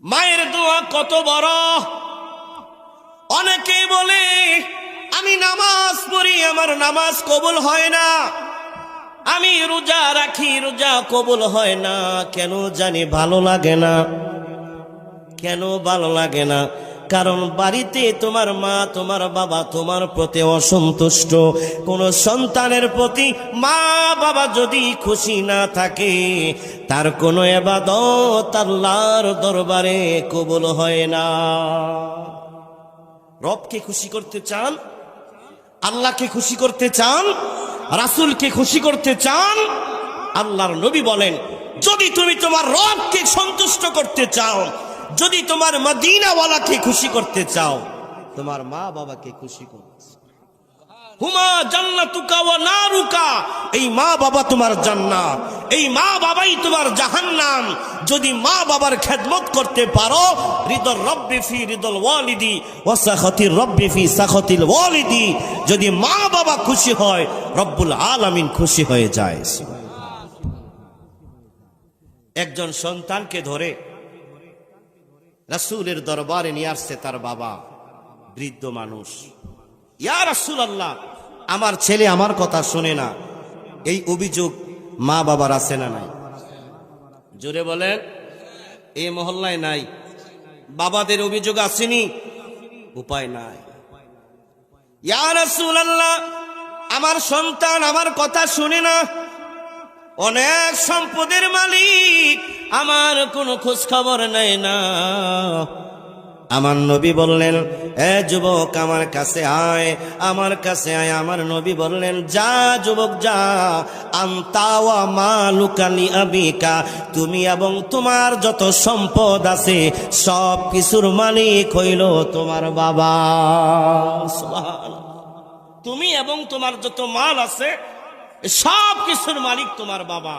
মায়ের দোয়া কত বড়। অনেকে বলে আমি নামাজ পড়ি, আমার নামাজ কবুল হয় না, আমি রোজা রাখি, রোজা কবুল হয় না, কেন জানি ভালো লাগে না। কেন ভালো লাগে না? কারণ বাড়িতে তোমার মা তোমার বাবা তোমার প্রতি অসন্তুষ্ট। কোন সন্তানের প্রতি মা বাবা যদি খুশি না থাকে, তার কোনো ইবাদত আল্লাহর দরবারে কবুল হয় না। রবকে খুশি করতে চান, আল্লাহকে খুশি করতে চান, রাসূলকে খুশি করতে চান, আল্লাহর নবী বলেন, যদি তুমি তোমার রবকে সন্তুষ্ট করতে চাও, যদি তোমার মদিনাওয়ালাকে খুশি করতে চাও, তোমার মা বাবাকে খুশি করো। হুমা জান্নাতুকা ওয়া নারুকা, এই মা বাবা তোমার জান্নাত, এই মা বাবাই তোমার জাহান্নাম। যদি মা বাবার খেদমত করতে পারো, রিদর রব্বি ফি রিদল ওয়ালিদি ওয়া সাখাতির রব্বি ফি সাখাতিল ওয়ালিদি, যদি মা বাবা খুশি হয়, রব্বুল আলামিন খুশি হয়ে যায়। একজন সন্তানকে ধরে রাসূলের দরবারে নিয়ে আসছে তার বাবা, বৃদ্ধ মানুষ। ইয়া রাসূলুল্লাহ, আমার ছেলে আমার কথা শোনে না। এই অভিযোগ মা বাবার আছে না নাই? জোরে বলেন। এই মহল্লায় নাই? বাবাদের অভিযোগ আসেনি? উপায় নাই। ইয়া রাসূলুল্লাহ, আমার সন্তান আমার কথা শুনে না, অনেক সম্পদের মালিক, আমার কোনো খোঁজ খবর নেয় না। আমার নবী বললেন, এ যুবক আমার কাছে আয়, আমার কাছে আয়। আমার নবী বললেন, যা যুবক যা, আনতা ওয়া মালুকা লিআবিকা, তুমি এবং তোমার যত সম্পদ আছে সব কিছুর মালিক হইল তোমার বাবা। সুবহানাল্লাহ। তুমি এবং তোমার যত মাল আছে সব কিছুর মালিক তোমার বাবা।